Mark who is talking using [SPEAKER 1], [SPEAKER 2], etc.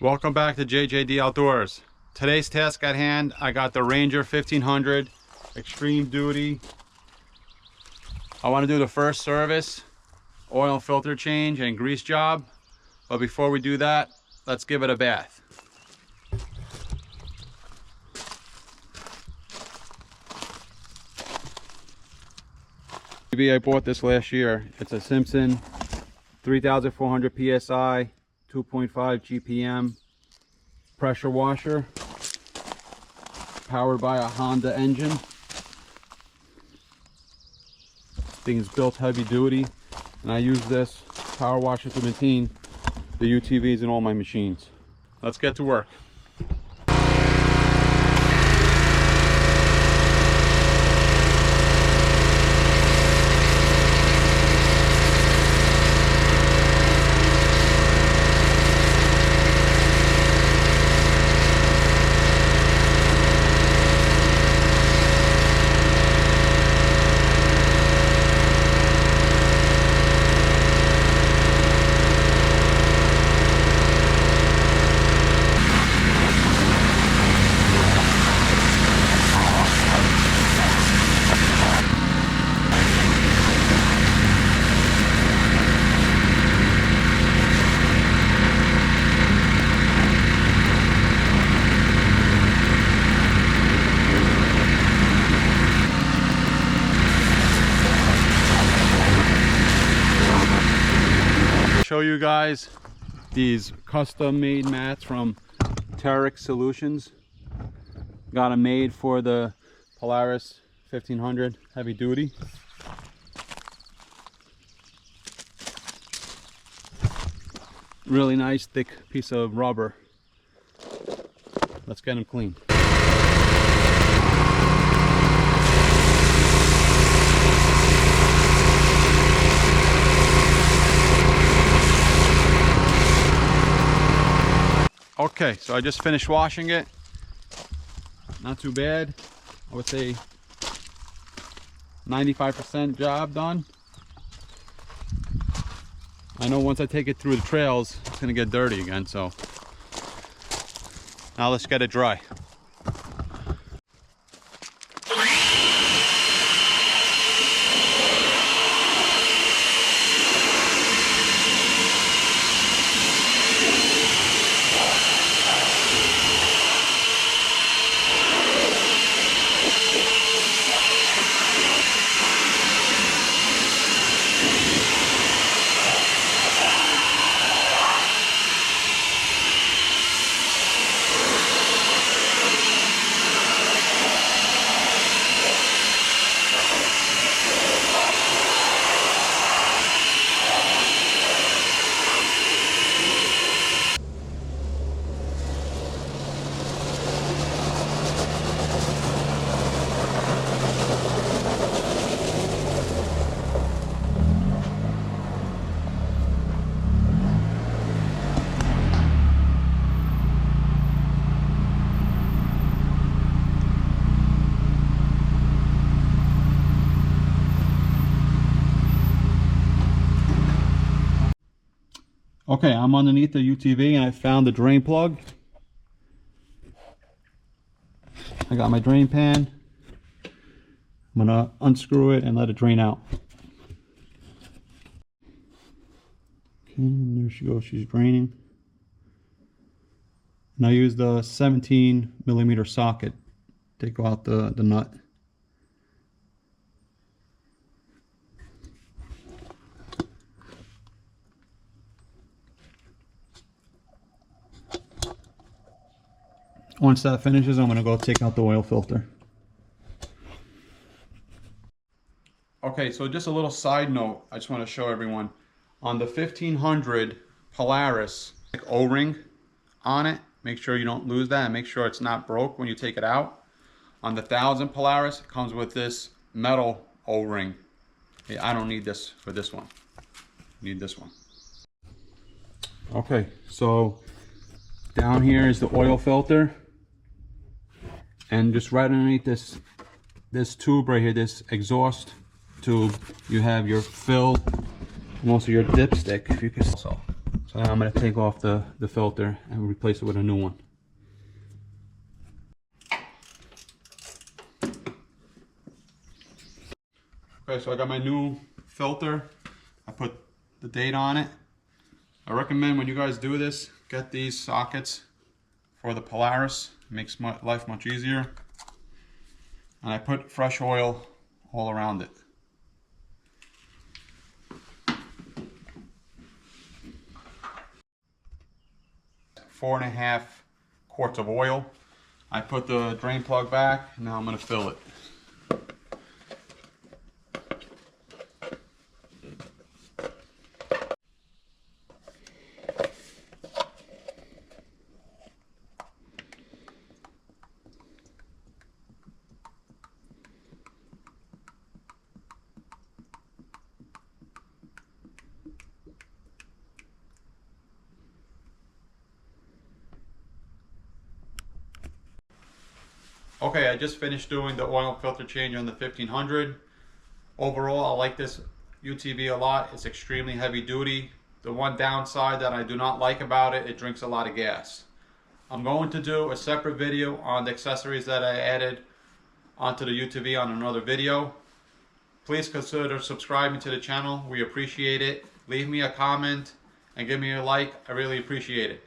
[SPEAKER 1] Welcome back to JJD Outdoors. Today's task at hand, I got the Ranger 1500 Extreme Duty. I want to do the first service, oil and filter change and grease job. But before we do that, let's give it a bath. Maybe I bought this last year. It's a Simpson 3,400 PSI, 2.5 GPM pressure washer, powered by a Honda engine. This thing is built heavy duty, and I use this power washer to maintain the UTVs in all my machines. Let's get to work. Show you guys these custom made mats from Takeuchi Solutions. Got them made for the Polaris 1500 heavy duty. Really nice thick piece of rubber. Let's get them cleaned. Okay, so I just finished washing it. Not too bad. I would say 95% job done. I know once I take it through the trails, it's gonna get dirty again, so now let's get it dry. Okay, I'm underneath the UTV and I found the drain plug. I got my drain pan. I'm gonna unscrew it and let it drain out. Okay, and there she goes, she's draining. And I used the 17mm socket to take out the nut. Once that finishes, I'm going to go take out the oil filter. Okay, so just a little side note, I just want to show everyone. On the 1500 Polaris, like O-ring on it, make sure you don't lose that and make sure it's not broke when you take it out. On the 1000 Polaris, it comes with this metal O-ring. I don't need this for this one. I need this one. Okay, so down here is the oil filter. And just right underneath this tube right here, this exhaust tube, you have your fill and also your dipstick, if you can. So So now I'm going to take off the filter and replace it with a new one. Okay, so I got my new filter. I put the date on it. I recommend when you guys do this, get these sockets for the Polaris. It makes my life much easier. And I put fresh oil all around it. Four and a half quarts of oil. I put the drain plug back, and now I'm going to fill it. Okay, I just finished doing the oil filter change on the 1500. Overall, I like this UTV a lot. It's extremely heavy duty. The one downside that I do not like about it, it drinks a lot of gas. I'm going to do a separate video on the accessories that I added onto the UTV on another video. Please consider subscribing to the channel. We appreciate it. Leave me a comment and give me a like. I really appreciate it.